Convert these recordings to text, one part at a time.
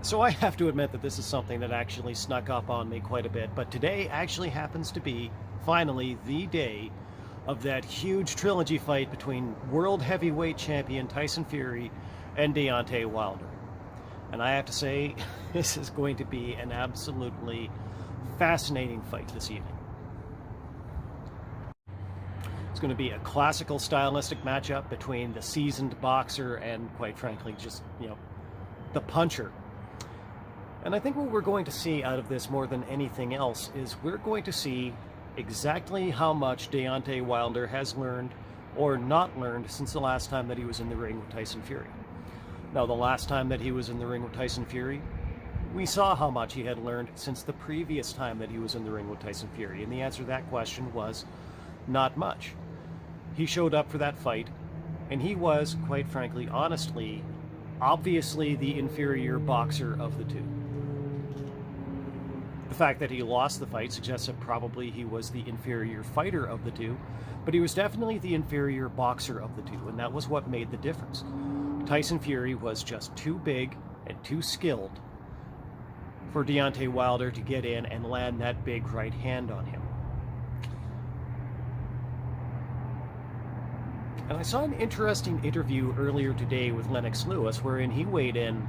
So I have to admit that this is something that actually snuck up on me quite a bit, but today actually happens to be, finally, the day of that huge trilogy fight between world heavyweight champion Tyson Fury and Deontay Wilder. And I have to say, this is going to be an absolutely fascinating fight this evening. It's going to be a classical stylistic matchup between the seasoned boxer and, quite frankly, just, the puncher. And I think what we're going to see out of this more than anything else is we're going to see exactly how much Deontay Wilder has learned or not learned since the last time that he was in the ring with Tyson Fury. Now, the last time that he was in the ring with Tyson Fury, we saw how much he had learned since the previous time that he was in the ring with Tyson Fury. And the answer to that question was not much. He showed up for that fight, and he was, quite frankly, honestly, obviously the inferior boxer of the two. The fact that he lost the fight suggests that probably he was the inferior fighter of the two, but he was definitely the inferior boxer of the two, and that was what made the difference. Tyson Fury was just too big and too skilled for Deontay Wilder to get in and land that big right hand on him. And I saw an interesting interview earlier today with Lennox Lewis wherein he weighed in,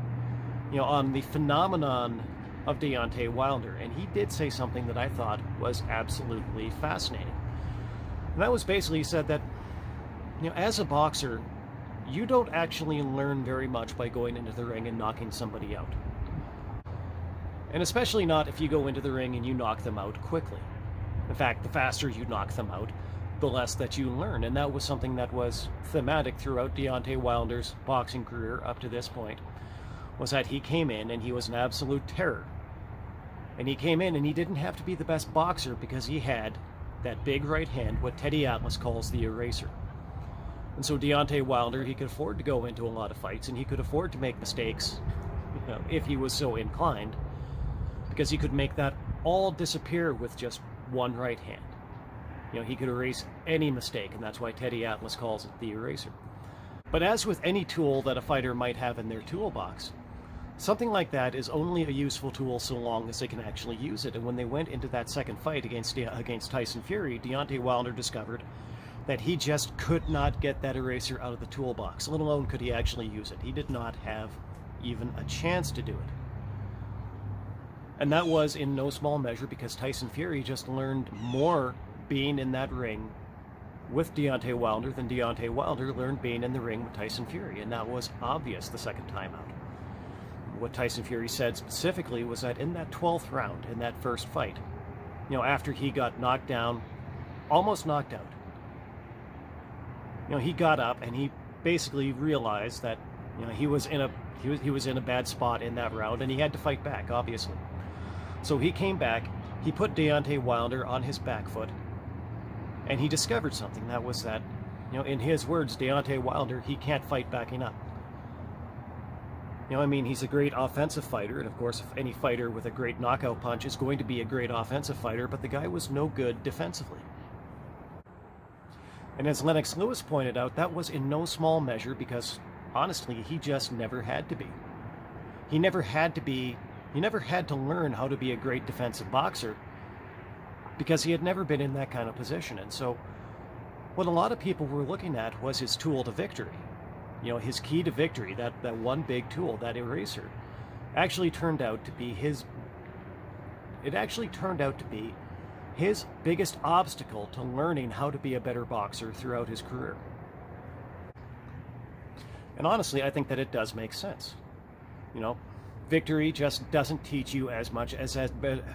on the phenomenon of Deontay Wilder, and he did say something that I thought was absolutely fascinating. And that was basically, he said that, as a boxer, you don't actually learn very much by going into the ring and knocking somebody out. And especially not if you go into the ring and you knock them out quickly. In fact, the faster you knock them out, the less that you learn. And that was something that was thematic throughout Deontay Wilder's boxing career up to this point, was that he came in and he was an absolute terror. And he came in and he didn't have to be the best boxer because he had that big right hand, what Teddy Atlas calls the eraser. And so Deontay Wilder, he could afford to go into a lot of fights and he could afford to make mistakes, if he was so inclined, because he could make that all disappear with just one right hand. He could erase any mistake, and that's why Teddy Atlas calls it the eraser. But as with any tool that a fighter might have in their toolbox, something like that is only a useful tool so long as they can actually use it. And when they went into that second fight against Tyson Fury, Deontay Wilder discovered that he just could not get that eraser out of the toolbox, let alone could he actually use it. He did not have even a chance to do it. And that was in no small measure because Tyson Fury just learned more being in that ring with Deontay Wilder than Deontay Wilder learned being in the ring with Tyson Fury, and that was obvious the second time out. What Tyson Fury said specifically was that in that 12th round, in that first fight, after he got knocked down, almost knocked out, he got up and he basically realized that he was in a bad spot in that round and he had to fight back, obviously. So he came back, he put Deontay Wilder on his back foot, and he discovered something. That was that, in his words, Deontay Wilder, he can't fight backing up. He's a great offensive fighter, and of course, if any fighter with a great knockout punch is going to be a great offensive fighter, but the guy was no good defensively. And as Lennox Lewis pointed out, that was in no small measure because, honestly, he just never had to be. He never had to learn how to be a great defensive boxer because he had never been in that kind of position. And so what a lot of people were looking at was his tool to victory. His key to victory, that one big tool, that eraser, actually turned out to be his biggest obstacle to learning how to be a better boxer throughout his career. And honestly, I think that it does make sense. Victory just doesn't teach you as much as and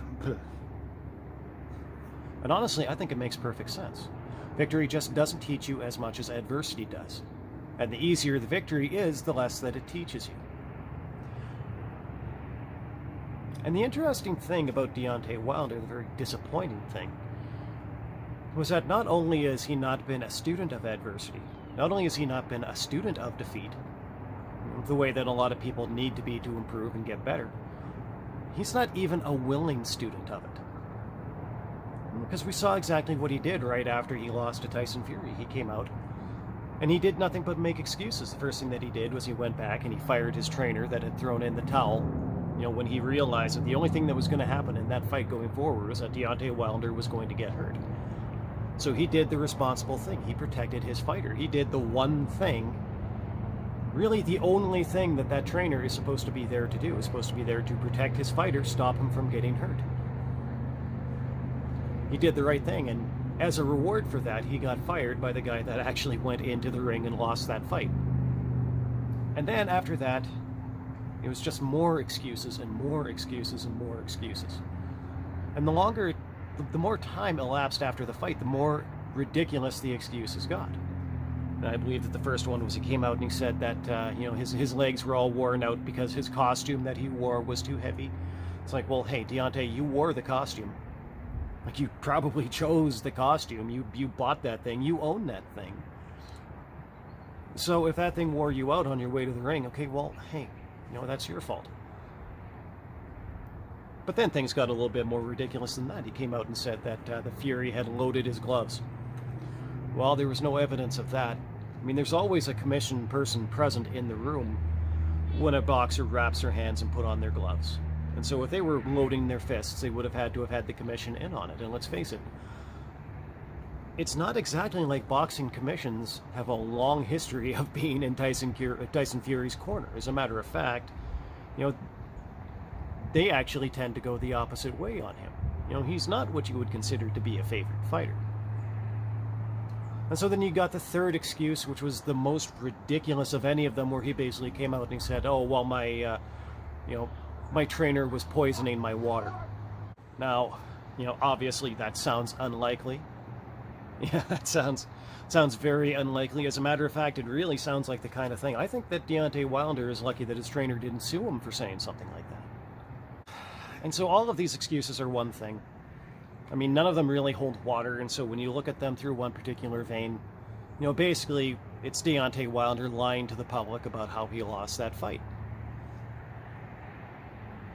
honestly, I think it makes perfect sense. Victory just doesn't teach you as much as adversity does. And the easier the victory is, the less that it teaches you. And the interesting thing about Deontay Wilder, the very disappointing thing, was that not only has he not been a student of adversity, not only has he not been a student of defeat, the way that a lot of people need to be to improve and get better, he's not even a willing student of it. Because we saw exactly what he did right after he lost to Tyson Fury. He came out and he did nothing but make excuses. The first thing that he did was he went back and he fired his trainer that had thrown in the towel when he realized that the only thing that was going to happen in that fight going forward was that Deontay Wilder was going to get hurt. So he did the responsible thing. He protected his fighter. He did the one thing, really the only thing that that trainer is supposed to be there to do. Is supposed to be there to protect his fighter, stop him from getting hurt. He did the right thing, and as a reward for that, he got fired by the guy that actually went into the ring and lost that fight. And then after that, it was just more excuses and more excuses and more excuses. And the more time elapsed after the fight, the more ridiculous the excuses got. And I believe that the first one was he came out and he said that his legs were all worn out because his costume that he wore was too heavy. It's like, well, hey, Deontay, you wore the costume. Like, you probably chose the costume. You bought that thing. You own that thing. So if that thing wore you out on your way to the ring, okay, well, hey, that's your fault. But then things got a little bit more ridiculous than that. He came out and said that the Fury had loaded his gloves. Well, there was no evidence of that. I mean, there's always a commissioned person present in the room when a boxer wraps their hands and put on their gloves. And so if they were loading their fists, they would have had to have had the commission in on it. And let's face it, it's not exactly like boxing commissions have a long history of being in Tyson Fury's corner. As a matter of fact, they actually tend to go the opposite way on him. He's not what you would consider to be a favorite fighter. And so then you got the third excuse, which was the most ridiculous of any of them, where he basically came out and he said, oh, well, my trainer was poisoning my water. Now, obviously that sounds unlikely. Yeah, that sounds very unlikely. As a matter of fact, it really sounds like the kind of thing. I think that Deontay Wilder is lucky that his trainer didn't sue him for saying something like that. And so all of these excuses are one thing. I mean, none of them really hold water, and so when you look at them through one particular vein, basically it's Deontay Wilder lying to the public about how he lost that fight.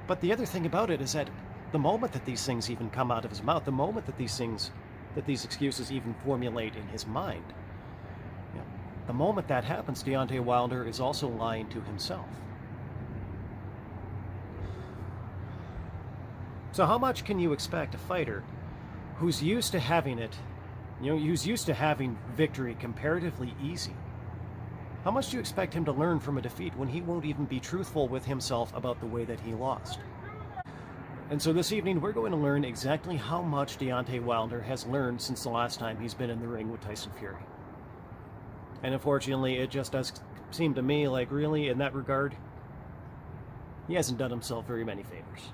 But the other thing about it is that the moment that these things even come out of his mouth, the moment that these excuses even formulate in his mind, the moment that happens, Deontay Wilder is also lying to himself. So how much can you expect a fighter who's used to having it, who's used to having victory comparatively easy? How much do you expect him to learn from a defeat when he won't even be truthful with himself about the way that he lost? And so this evening, we're going to learn exactly how much Deontay Wilder has learned since the last time he's been in the ring with Tyson Fury. And unfortunately, it just does seem to me like, really, in that regard, he hasn't done himself very many favors.